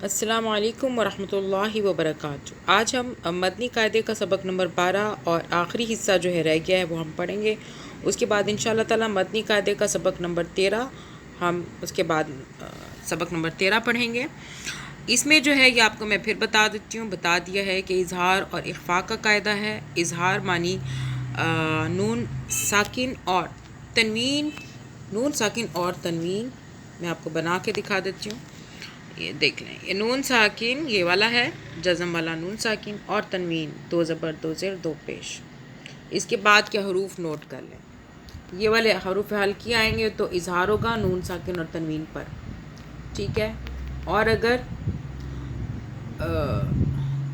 السلام علیکم ورحمۃ اللہ وبرکاتہ۔ آج ہم مدنی قاعدے کا سبق نمبر 12 اور آخری حصہ جو ہے رہ گیا ہے وہ ہم پڑھیں گے۔ اس کے بعد انشاءاللہ تعالی مدنی قاعدے کا سبق نمبر 13 ہم اس کے بعد سبق نمبر 13 پڑھیں گے۔ اس میں جو ہے یہ آپ کو میں پھر بتا دیا ہے کہ اظہار اور اخفاء کا قاعدہ ہے۔ اظہار معنی نون ساکن اور تنوین، میں آپ کو بنا کے دکھا دیتی ہوں۔ یہ دیکھ لیں، یہ نون ساکن یہ والا ہے، جزم والا نون ساکن اور تنوین، 2 زبر 2 زیر 2 پیش۔ اس کے بعد کے حروف نوٹ کر لیں۔ یہ والے حروف حلقی آئیں گے تو اظہار ہوگا نون ساکن اور تنوین پر، ٹھیک ہے۔ اور اگر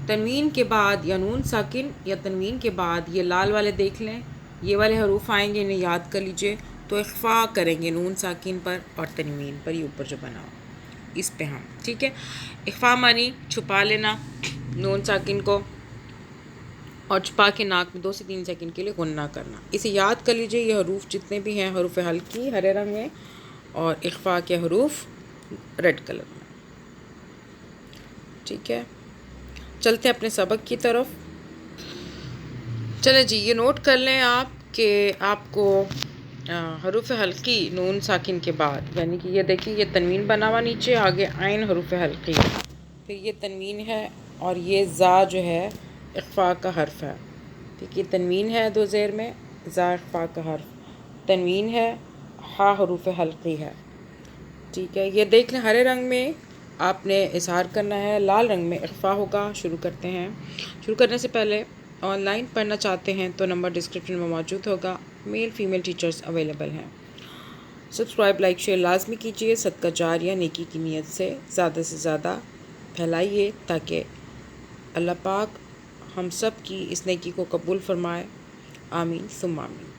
تنوین کے بعد یا نون ساکن یا تنوین کے بعد یہ لال والے دیکھ لیں، یہ والے حروف آئیں گے، انہیں یاد کر لیجئے، تو اخفاء کریں گے نون ساکن پر اور تنوین پر، یہ اوپر جو بنا ہو اس پہ ہم، ٹھیک ہے۔ اخفاء معنی چھپا لینا نون ساکن کو اور چھپا کے ناک میں 2 سے 3 سیکنڈ کے لیے غنہ کرنا۔ اسے یاد کر لیجئے، یہ حروف جتنے بھی ہیں حروف حلقی ہرے رنگ میں اور اخفاء کے حروف ریڈ کلر میں، ٹھیک ہے۔ چلتے ہیں اپنے سبق کی طرف۔ چلیں جی، یہ نوٹ کر لیں آپ کہ آپ کو حروف حلقی نون ساکن کے بعد، یعنی کہ یہ دیکھیں یہ تنوین بنا ہوا نیچے، آگے عین حروف حلقی، پھر یہ تنوین ہے اور یہ زا جو ہے اخفاء کا حرف ہے، ٹھیک، یہ تنوین ہے 2 زیر میں، زا اخفاء کا حرف، تنوین ہے، ہا حروف حلقی ہے، ٹھیک ہے۔ یہ دیکھ لیں ہرے رنگ میں آپ نے اظہار کرنا ہے، لال رنگ میں اخفاء ہوگا۔ شروع کرتے ہیں۔ شروع کرنے سے پہلے آن لائن پڑھنا چاہتے ہیں تو نمبر ڈسکرپشن میں موجود ہوگا، میل فیمیل ٹیچرز اویلیبل ہیں۔ سبسکرائب، لائک، شیئر لازمی کیجیے، صدقہ جاریہ نیکی کی نیت سے زیادہ پھیلائیے تاکہ اللہ پاک ہم سب کی اس نیکی کو قبول فرمائے، آمین ثم آمین۔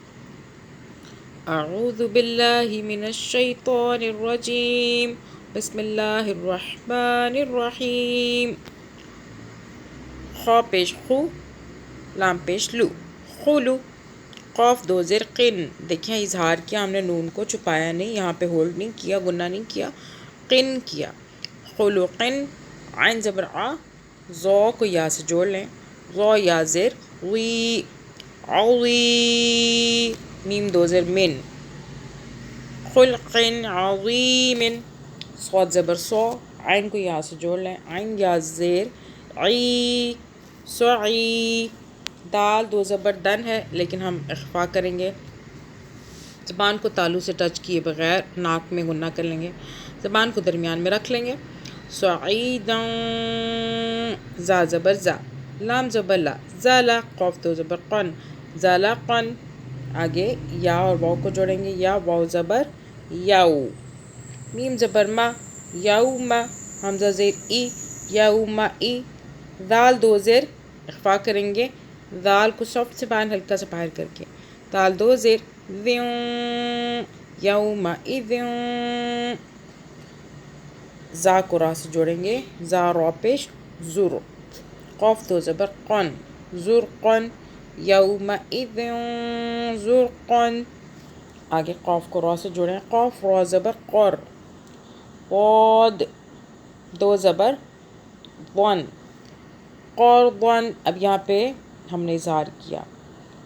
اعوذ باللہ من الشیطان الرجیم، بسم اللہ الرحمن الرحیم۔ خا پیش خو، لام پیش لو، خولو، قاف 2 زیر قن، دیکھیں اظہار کیا ہم نے، نون کو چھپایا نہیں، یہاں پہ ہولڈ نہیں کیا، گنہ نہیں کیا، قن کیا، خلقن، عین زبر آ، زو کو یا سے جوڑ لیں، زو یا زیر وی، عوی، میم 2 زیر من، خلقن عظیم، صاد زبر سو، عین کو یا سے جوڑ لیں، عین یا زیر عی، سعی، دال 2 زبر دن ہے لیکن ہم اخفاء کریں گے، زبان کو تالو سے ٹچ کیے بغیر ناک میں غنہ کر لیں گے، زبان کو درمیان میں رکھ لیں گے، سعیداً، زا زبر زا، لام زبر لا، زالا، قاف 2 زبر قن، زالقن، آگے یا اور واو کو جوڑیں گے، یا واو زبر یاو، میم زبر ما، یوما، حمزہ زیر ای، یوما ای، دال 2 زیر اخفاء کریں گے، دال کو سافٹ سے باہر ہلکا سے باہر کر کے، دال 2 زیر ذیون، یوما اذن، زا کو را سے جوڑیں گے، زا را پیش زر، قاف 2 زبر قن، زرقن، یوما اذن زرقن، آگے قاف کو را سے جوڑیں، قاف را زبر قر، قاد 2 زبر ون، قرضن، اب یہاں پہ ہم نے اظہار کیا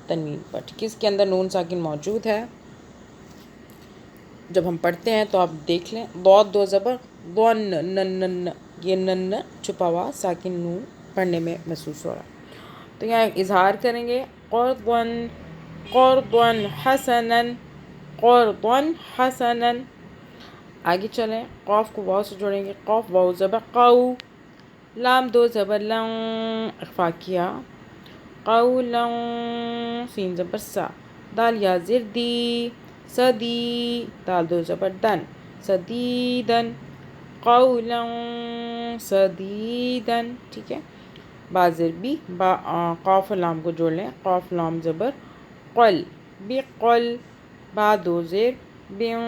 تنوین پر، ٹھیک ہے، اس کے اندر نون ساکن موجود ہے، جب ہم پڑھتے ہیں تو آپ دیکھ لیں، ضاد 2 زبر ضن، نن، یہ نن چھپا ہوا ساکن نون پڑھنے میں محسوس ہو رہا، تو یہاں اظہار کریں گے، قرضن، قرضن حسنا، قرضن حسنا، آگے چلیں، قاف کو واو سے جوڑیں گے، قاف واو زبر قو، لام 2 زبر لن، اخفاء کیا، قولا، سین زبر سا، دال یا زر دی، صدی، دال 2 زبر دن، صدیدن، قولا صدیدن، ٹھیک ہے۔ با زر بی، قاف اور لام کو جوڑ لیں، قاف لام زبر قل، بقل، با 2 زیر بیوں،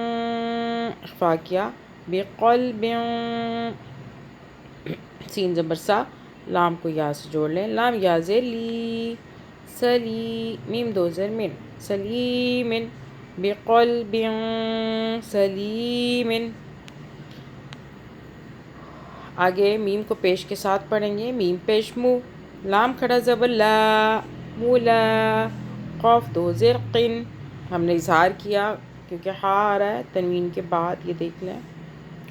اخفاء کیا، بقلب، سین زبر سا، لام کو یا سے جوڑ لیں، لام یا زیر لی، سلی، میم 2 زیر من، سلیم، بقلب سلیم، آگے میم کو پیش کے ساتھ پڑھیں گے. میم پیش مو، لام کھڑا زبر لا، مولا. قاف دو زیر قن، ہم نے اظہار کیا کیونکہ ہا آ رہا ہے تنوین کے بعد. یہ دیکھ لیں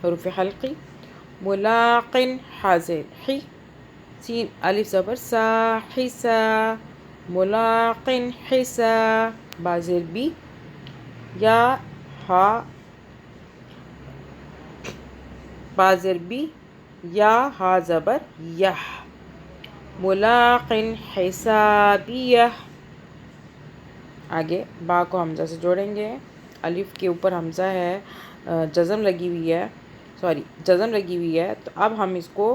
حروف حلقی. ملاقن حاضر حی. سین الف زبر سا، حسا. ملاقن حسا. بازر بی، یا ہا بازر بی، یا ہا زبر یح. ملاقن حسابیہ. آگے با کو حمزہ سے جوڑیں گے. الف کے اوپر حمزہ ہے، جزم لگی ہوئی ہے، جزم لگی ہوئی ہے، تو اب ہم اس کو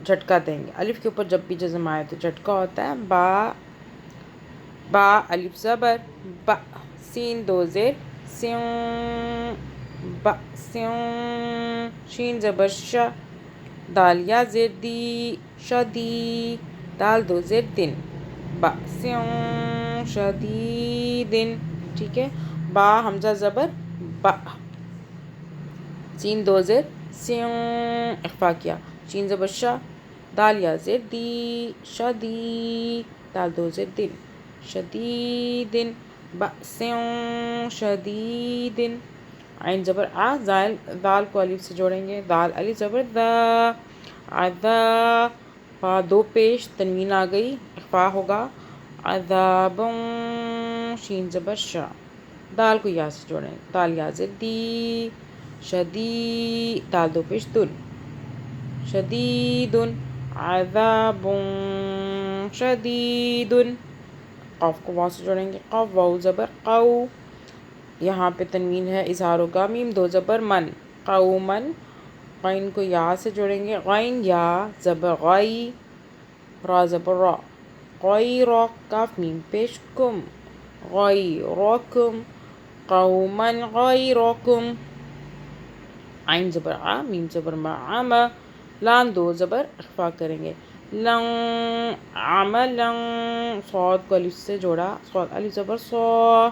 جھٹکا دیں گے. الف کے اوپر جب بھی جزم آئے تو جھٹکا ہوتا ہے. با، با الف زبر با. سین دو زیر سیوں، با سیوں. شین زبر شا. دال یا زیر دی، شدی. دال دو زیر دن، با سیوں شدیدن. ٹھیک ہے. با حمزہ زبر با. سین دو زیر سیوں، اخفا کیا. شین زبر شا. دال یا زیر دی، شدی. دال دو زیر دن، شدیدن. با سیوں شدیدن. عین زبر آ. دال کو الف سے جوڑیں گے. دال الف زبر دا، عذا. پا دو پیش، تنوین آ گئی، اخفا ہوگا. عذابٌ. شین زبر شا. دال کو یا سے جوڑیں. دال یا زیر دی، شدی. دال دو پیش دل، شدیدن. عذابٌ شدیدن. قاف کو واو سے جوڑیں گے. قاف واو زبر قو. یہاں پہ تنوین ہے، اظہار ہوگا. میم دو زبر من، قومن. غین کو یا سے جوڑیں گے. غین یا زبر غائی. را زبر را، غیرا. کاف میم پیش کم، غیرکم. قومن غیرکم. عین زبر آ، میم زبر ما، عما. لام دو زبر اخفا کریں گے. لن عملا. صاد کو الف سے جوڑا. صاد الف زبر صا.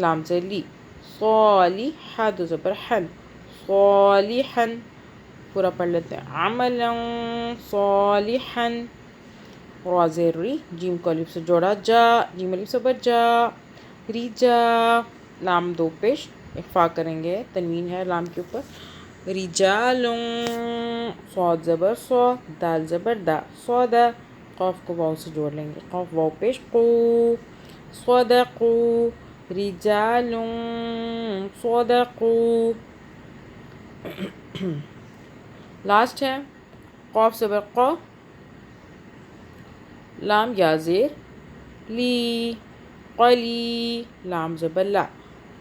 لام سے لی. صالحہ دو زبر حن، صالحا. پورا پڑھ لیتے ہیں. عملا صالحا. را زیر ری. جیم کو الف سے جوڑا. جا. جیم الف زبر جا، رجا. لام دو پیش، اخفا کریں گے، تنوین ہے لام کے اوپر. رجال. صاد زبر صا، دال زبر دا، صودا. قاف کو واو سے جوڑ لیں گے. قاف واو پیش قو، صدقو. رجال صدقو. لاسٹ ہے قاف زبر قو، لام یا زیر لی، قلی. لام زبر لا،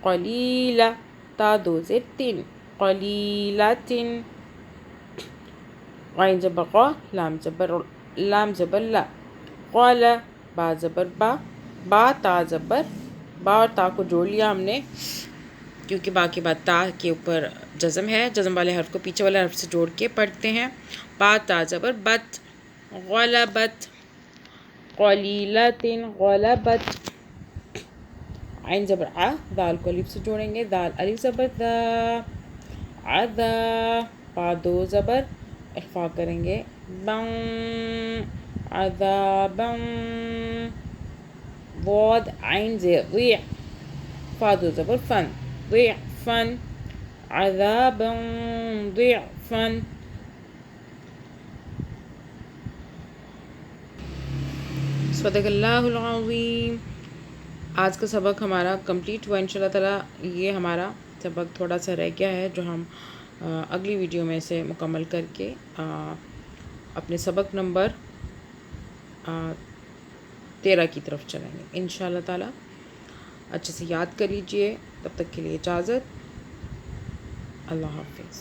قلیلا. تا دو زیر تن، قلیلتن. غین زبر قا، لام زبر لا، قالا. با زبر با، با تا زبر. با اور تا کو جوڑ لیا ہم نے کیونکہ با کے بعد تا کے اوپر جزم ہے. جزم والے حرف کو پیچھے والے حرف سے جوڑ کے پڑھتے ہیں. با تا زبر بت، غلبت. قلیلتن غلبت. عین زبر آ. دال کو الف سے جوڑیں گے. دال الف زبر دا، عذا. پا دو زبر اخفا کریں گے. بن، عذابن. ضاد عین زیر ضیع. فا دو زبر فن، ضعفن. عذابا ضعفن. صدق اللہ العظیم. آج کا سبق ہمارا کمپلیٹ ہوا انشاء اللہ تعالیٰ. یہ ہمارا سبق تھوڑا سا رہ گیا ہے جو ہم اگلی ویڈیو میں سے مکمل کر کے اپنے سبق نمبر 13 کی طرف چلیں گے انشاء اللہ تعالیٰ. اچھے سے یاد کر لیجئے. تب تک کے لیے اجازت. اللہ حافظ.